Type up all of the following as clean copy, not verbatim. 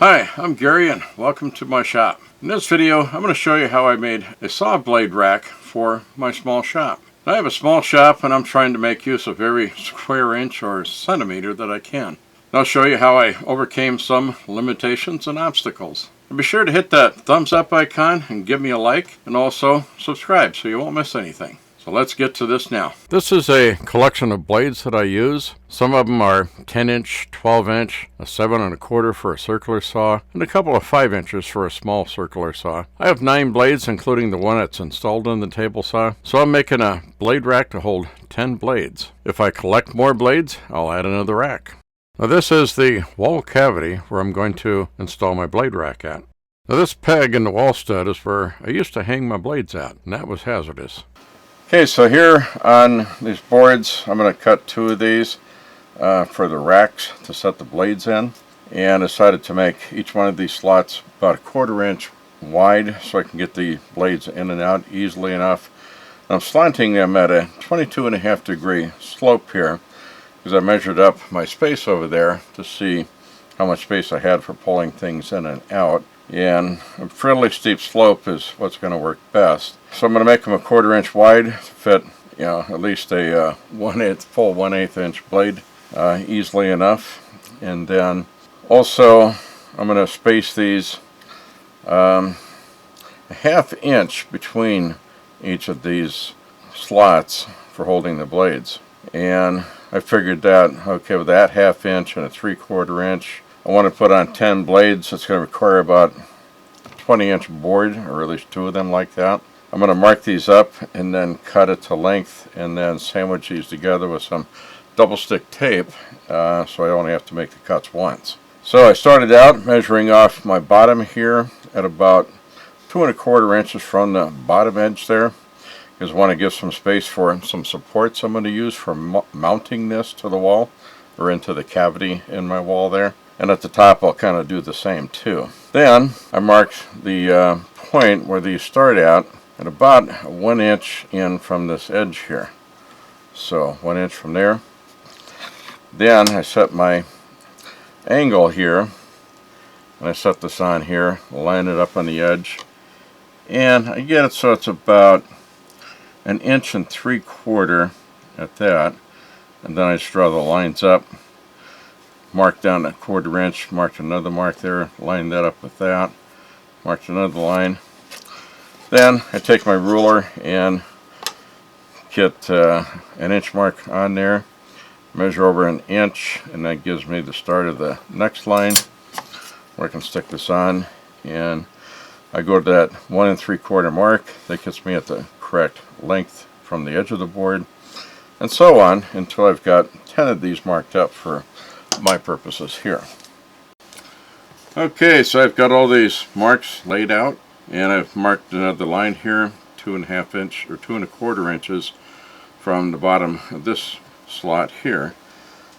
Hi, I'm Gary and welcome to my shop. In this video, I'm going to show you how I made a saw blade rack for my small shop. I have a small shop and I'm trying to make use of every square inch or centimeter that I can. I'll show you how I overcame some limitations and obstacles. And be sure to hit that thumbs up icon and give me a like, and also subscribe so you won't miss anything. So let's get to this now. This is a collection of blades that I use. Some of them are 10-inch, 12-inch, a 7 1/4 for a circular saw, and a couple of 5 inches for a small circular saw. I have 9 blades, including the one that's installed in the table saw. So I'm making a blade rack to hold 10 blades. If I collect more blades, I'll add another rack. Now this is the wall cavity where I'm going to install my blade rack at. Now this peg in the wall stud is where I used to hang my blades at, and that was hazardous. Okay, so here on these boards, I'm going to cut 2 of these for the racks to set the blades in, and decided to make each one of these slots about 1/4 inch wide so I can get the blades in and out easily enough. I'm slanting them at a 22.5 degree slope here because I measured up my space over there to see how much space I had for pulling things in and out. And a fairly steep slope is what's going to work best. So I'm going to make them a 1/4 inch wide to fit, at least a full 1/8 inch blade easily enough. And then also I'm going to space these a 1/2 inch between each of these slots for holding the blades. And I figured that, okay, with that 1/2 inch and a 3/4 inch, I want to put on 10 blades. It's going to require about 20-inch board, or at least 2 of them like that. I'm going to mark these up and then cut it to length and then sandwich these together with some double stick tape so I only have to make the cuts once. So I started out measuring off my bottom here at about 2 1/4 inches from the bottom edge there, because I want to give some space for some supports I'm going to use for mounting this to the wall or into the cavity in my wall there. And at the top I'll kind of do the same too. Then I marked the point where these start at about 1 inch in from this edge here. So 1 inch from there. Then I set my angle here, and I set this on here, line it up on the edge, and I get it so it's about 1 3/4 inches at that. And then I just draw the lines up, mark down a 1/4 inch, marked another mark there, line that up with that, marked another line. Then I take my ruler and get an inch mark on there, measure over 1 inch, and that gives me the start of the next line where I can stick this on. And I go to that 1 3/4 mark. That gets me at the correct length from the edge of the board, and so on until I've got 10 of these marked up for my purposes here. Okay, so I've got all these marks laid out, and I've marked another line here, 2.5 inch or 2 1/4 inches from the bottom of this slot here,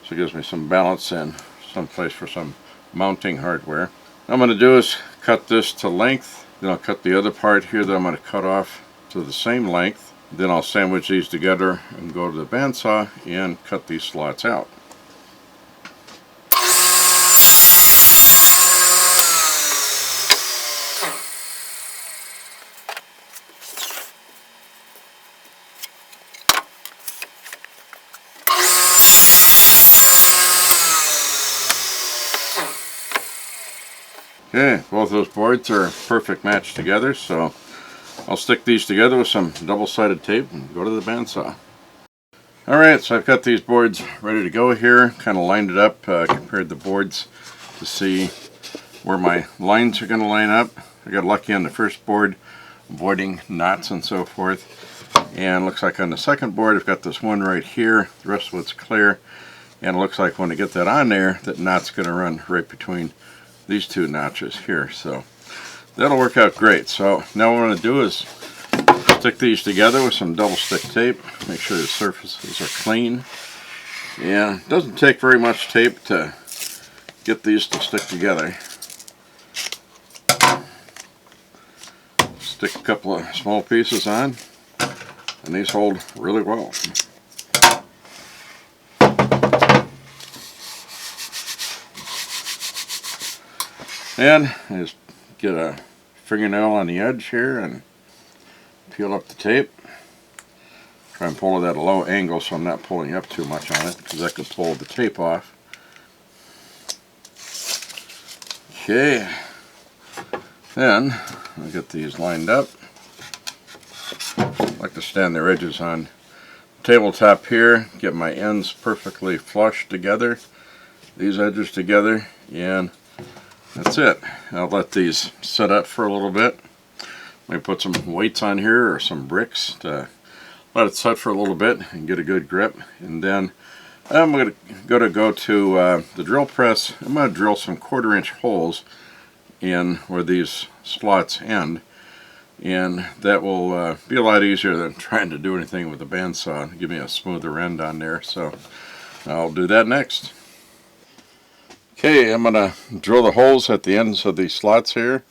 so it gives me some balance and some place for some mounting hardware. What I'm going to do is cut this to length, then I'll cut the other part here that I'm going to cut off to the same length. Then I'll sandwich these together and go to the bandsaw and cut these slots out. Okay, both those boards are a perfect match together, so I'll stick these together with some double-sided tape and go to the bandsaw. Alright, so I've got these boards ready to go here, kind of lined it up, compared the boards to see where my lines are going to line up. I got lucky on the first board, avoiding knots and so forth, and looks like on the second board I've got this one right here, the rest of it's clear, and it looks like when I get that on there, that knot's going to run right between these 2 notches here, so that'll work out great. So now what I'm going to do is stick these together with some double stick tape, make sure the surfaces are clean. And it doesn't take very much tape to get these to stick together. Stick a couple of small pieces on, and these hold really well. And I just get a fingernail on the edge here and peel up the tape. Try and pull it at a low angle so I'm not pulling up too much on it, because that could pull the tape off. Okay, then I'll get these lined up. I like to stand their edges on the tabletop here, get my ends perfectly flush together, these edges together, and that's it. I'll let these set up for a little bit. Maybe put some weights on here or some bricks to let it set for a little bit and get a good grip. And then I'm going to go to the drill press. I'm going to drill some 1/4 inch holes in where these slots end, and that will be a lot easier than trying to do anything with the bandsaw. Give me a smoother end on there, so I'll do that next. Okay, I'm going to drill the holes at the ends of these slots here.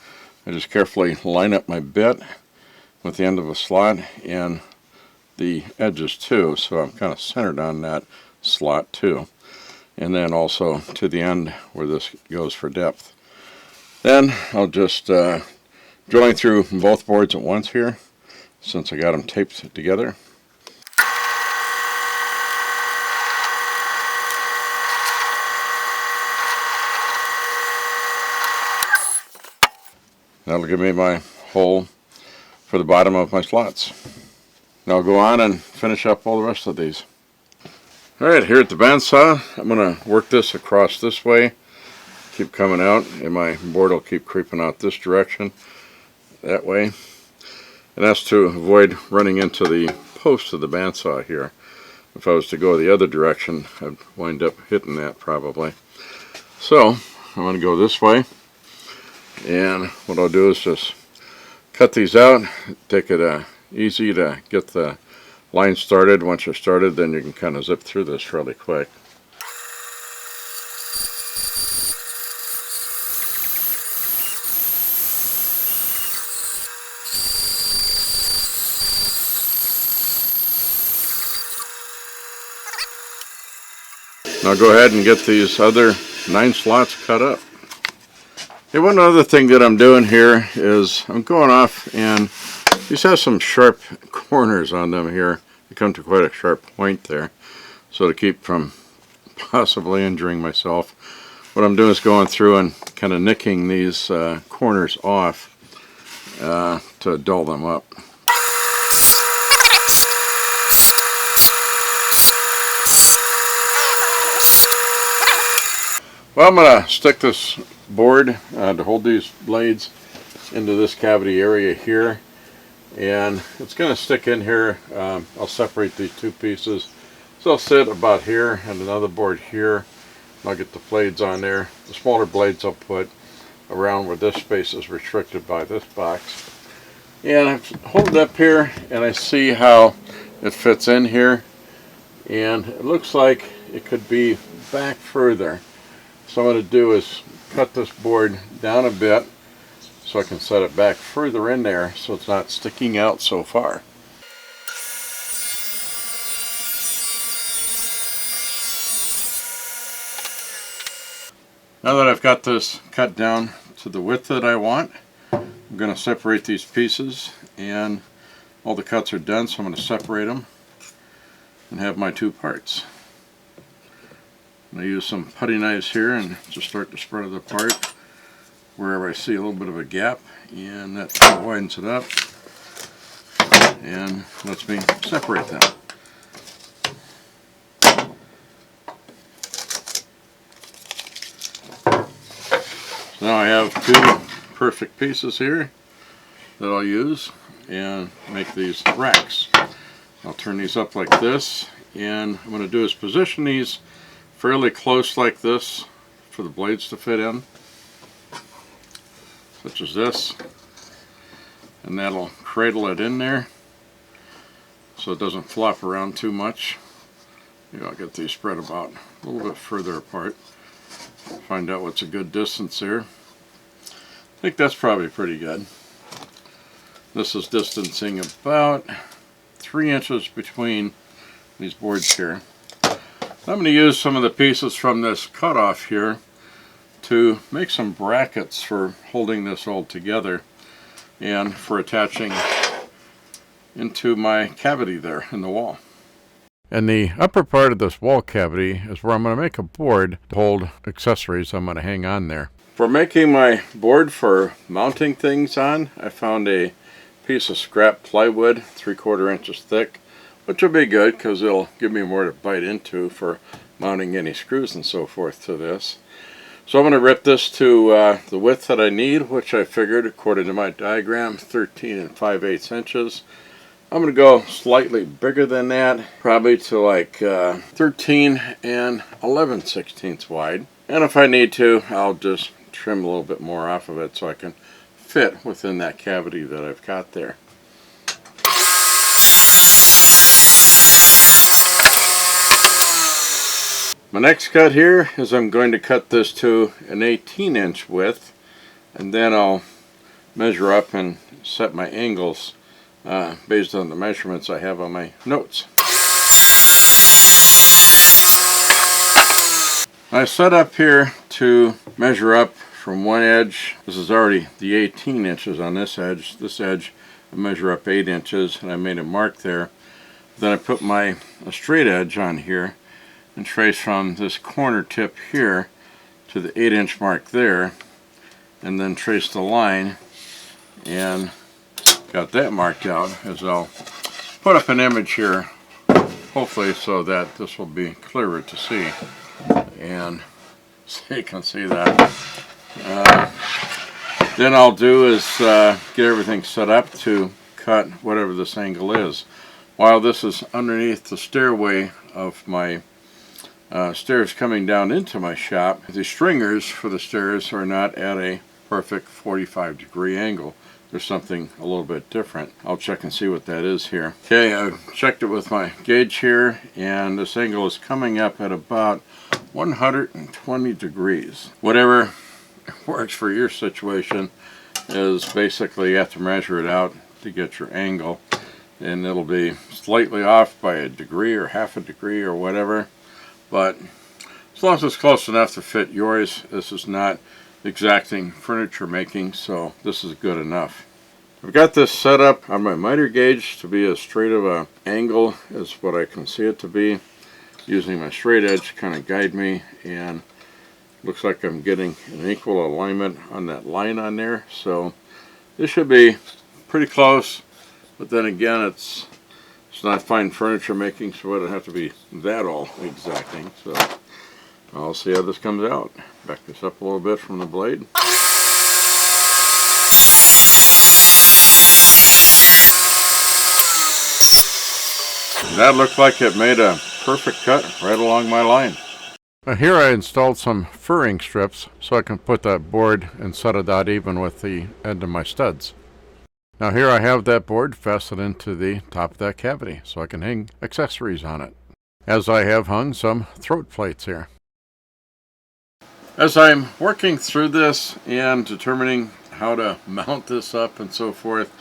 I just carefully line up my bit with the end of a slot and the edges too, so I'm kind of centered on that slot too, and then also to the end where this goes for depth. Then I'll just drilling through both boards at once here, since I got them taped together. That'll give me my hole for the bottom of my slots. Now I'll go on and finish up all the rest of these. Alright, here at the bandsaw, I'm going to work this across this way, keep coming out, and my board will keep creeping out this direction, that way. And that's to avoid running into the post of the bandsaw here. If I was to go the other direction, I'd wind up hitting that probably. So, I'm going to go this way, and what I'll do is just cut these out, take it easy to get the line started. Once you're started, then you can kind of zip through this really quick. Now go ahead and get these other 9 slots cut up. Hey, one other thing that I'm doing here is I'm going off, and these have some sharp corners on them here. They come to quite a sharp point there. So to keep from possibly injuring myself, what I'm doing is going through and kind of nicking these corners off to dull them up. Well, I'm going to stick this board to hold these blades into this cavity area here, and it's going to stick in here. I'll separate these 2 pieces, so I'll sit about here and another board here. I'll get the blades on there. The smaller blades I'll put around where this space is restricted by this box, and I hold it up here and I see how it fits in here, and it looks like it could be back further. So what I'm going to do is cut this board down a bit so I can set it back further in there so it's not sticking out so far. Now that I've got this cut down to the width that I want, I'm going to separate these pieces, and all the cuts are done, so I'm going to separate them and have my 2 parts. I'm going to use some putty knives here and just start to spread it apart wherever I see a little bit of a gap, and that widens it up and lets me separate them. So now I have 2 perfect pieces here that I'll use and make these racks. I'll turn these up like this, and what I'm going to do is position these fairly close like this for the blades to fit in, such as this, and that'll cradle it in there so it doesn't flop around too much. Maybe I'll get these spread about a little bit further apart, find out what's a good distance there. I think that's probably pretty good. This is distancing about 3 inches between these boards here. I'm going to use some of the pieces from this cutoff here to make some brackets for holding this all together and for attaching into my cavity there in the wall. And the upper part of this wall cavity is where I'm going to make a board to hold accessories I'm going to hang on there. For making my board for mounting things on, I found a piece of scrap plywood 3/4 inches thick, which will be good because it'll give me more to bite into for mounting any screws and so forth to this. So I'm going to rip this to the width that I need, which I figured according to my diagram 13 5/8 inches. I'm going to go slightly bigger than that, probably to like 13 11/16 wide. And if I need to, I'll just trim a little bit more off of it so I can fit within that cavity that I've got there. My next cut here is I'm going to cut this to an 18-inch width, and then I'll measure up and set my angles based on the measurements I have on my notes. I set up here to measure up from one edge. This is already the 18 inches on this edge. This edge I measure up 8 inches, and I made a mark there. Then I put a straight edge on here and trace from this corner tip here to the 8-inch mark there, and then trace the line and got that marked out. As I'll put up an image here, hopefully so that this will be clearer to see, and so you can see that. Then I'll do is get everything set up to cut whatever this angle is. While this is underneath the stairway of my stairs coming down into my shop, the stringers for the stairs are not at a perfect 45-degree angle. There's something a little bit different. I'll check and see what that is here. Okay, I checked it with my gauge here, and this angle is coming up at about 120 degrees. Whatever works for your situation is basically you have to measure it out to get your angle, and it'll be slightly off by a degree or half a degree or whatever. But as long as it's close enough to fit yours, this is not exacting furniture making, so this is good enough. I've got this set up on my miter gauge to be as straight of an angle as what I can see it to be, using my straight edge to kind of guide me, and looks like I'm getting an equal alignment on that line on there, so this should be pretty close. But then again, it's not fine furniture making, so it doesn't have to be that all exacting. So I'll see how this comes out. Back this up a little bit from the blade. That looked like it made a perfect cut right along my line. Here I installed some furring strips so I can put that board and set it out even with the end of my studs. Now here I have that board fastened into the top of that cavity so I can hang accessories on it, as I have hung some throat plates here. As I'm working through this and determining how to mount this up and so forth,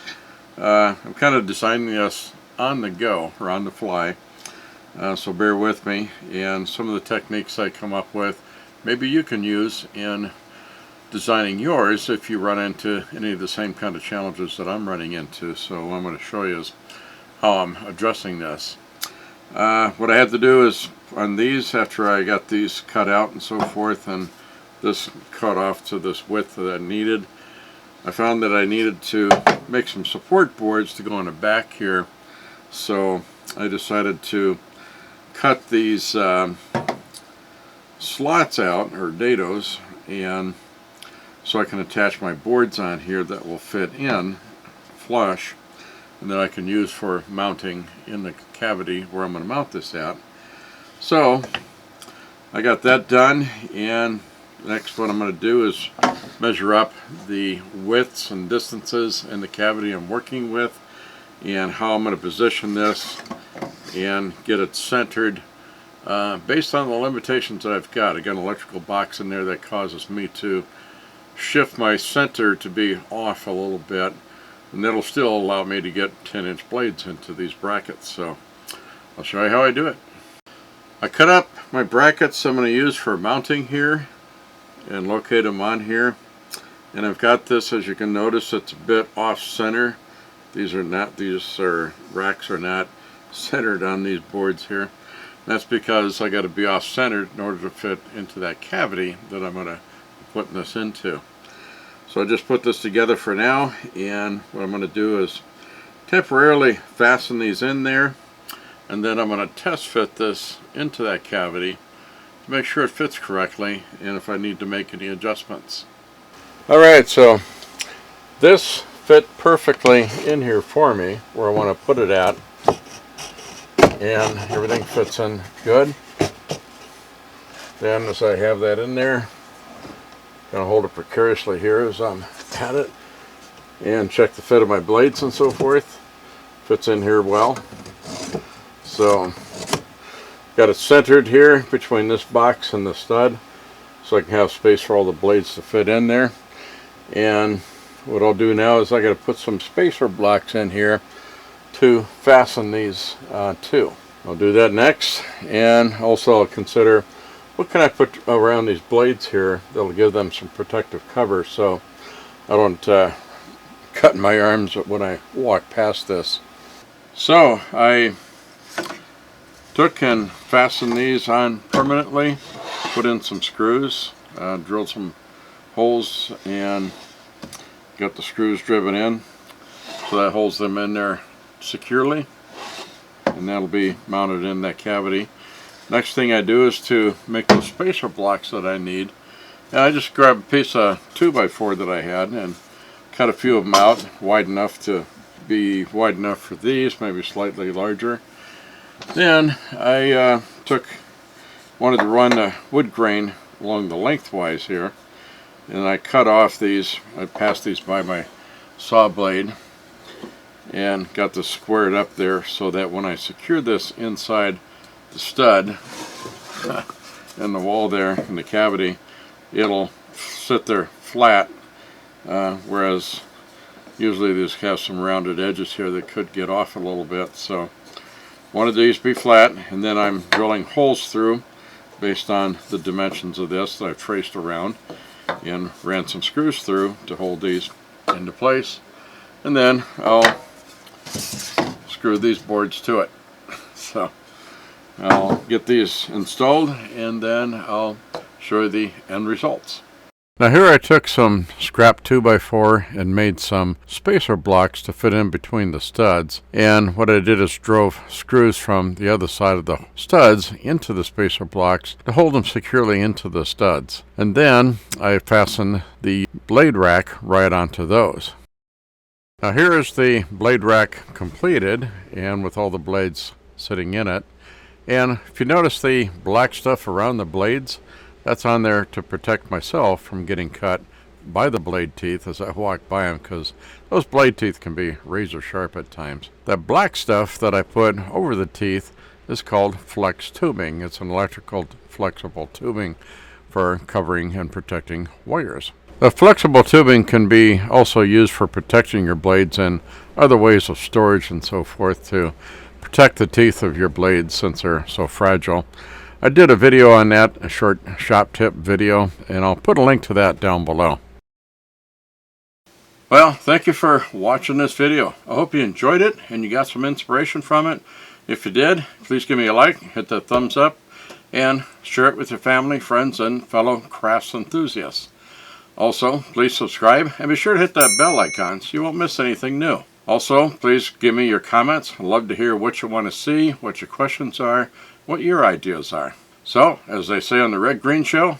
I'm kind of designing this on the go, or on the fly, so bear with me, and some of the techniques I come up with maybe you can use in designing yours if you run into any of the same kind of challenges that I'm running into. So what I'm going to show you is how I'm addressing this. What I had to do is on these, after I got these cut out and so forth, and this cut off to this width that I needed, I found that I needed to make some support boards to go on the back here. So I decided to cut these slots out, or dados, and so I can attach my boards on here that will fit in flush, and that I can use for mounting in the cavity where I'm going to mount this at. So I got that done, and next what I'm going to do is measure up the widths and distances in the cavity I'm working with, and how I'm going to position this and get it centered based on the limitations that I've got. I got an electrical box in there that causes me to shift my center to be off a little bit, and that'll still allow me to get 10-inch blades into these brackets. So I'll show you how I do it. I cut up my brackets I'm going to use for mounting here, and locate them on here. And I've got this, as you can notice, it's a bit off center. These racks are not centered on these boards here. That's because I got to be off centered in order to fit into that cavity that I'm going to be putting this into. So I just put this together for now, and what I'm going to do is temporarily fasten these in there, and then I'm going to test fit this into that cavity to make sure it fits correctly, and if I need to make any adjustments. Alright, so this fit perfectly in here for me where I want to put it at, and everything fits in good. Then as I have that in there, I'm going to hold it precariously here as I'm at it and check the fit of my blades and so forth. Fits in here well. So got it centered here between this box and the stud so I can have space for all the blades to fit in there. And what I'll do now is I got to put some spacer blocks in here to fasten these to. I'll do that next, and also I'll consider what can I put around these blades here that'll give them some protective cover so I don't cut my arms when I walk past this. So I took and fastened these on permanently, put in some screws, drilled some holes and got the screws driven in so that holds them in there securely, and that'll be mounted in that cavity. Next thing I do is to make the spacer blocks that I need, and I just grab a piece of 2x4 that I had and cut a few of them out wide enough to be wide enough for these, maybe slightly larger. Then I wanted to run the wood grain along the lengthwise here, and I cut off these. I passed these by my saw blade and got this squared up there so that when I secure this inside the stud and the wall there in the cavity, it'll sit there flat, whereas usually these have some rounded edges here that could get off a little bit. So wanted these to be flat, and then I'm drilling holes through based on the dimensions of this that I've traced around, and ran some screws through to hold these into place, and then I'll screw these boards to it. So I'll get these installed and then I'll show you the end results. Now here I took some scrap 2x4 and made some spacer blocks to fit in between the studs, and what I did is drove screws from the other side of the studs into the spacer blocks to hold them securely into the studs, and then I fastened the blade rack right onto those. Now here is the blade rack completed and with all the blades sitting in it, and if you notice the black stuff around the blades, that's on there to protect myself from getting cut by the blade teeth as I walk by them, because those blade teeth can be razor sharp at times. That black stuff that I put over the teeth is called flex tubing. It's an electrical flexible tubing for covering and protecting wires. The flexible tubing can be also used for protecting your blades and other ways of storage and so forth to protect the teeth of your blades since they're so fragile. I did a video on that, a short shop tip video, and I'll put a link to that down below. Well, thank you for watching this video. I hope you enjoyed it and you got some inspiration from it. If you did, please give me a like, hit that thumbs up, and share it with your family, friends, and fellow crafts enthusiasts. Also, please subscribe and be sure to hit that bell icon so you won't miss anything new. Also, please give me your comments. I'd love to hear what you want to see, what your questions are, what your ideas are. So, as they say on the Red Green Show,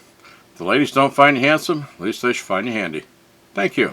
if the ladies don't find you handsome, at least they should find you handy. Thank you.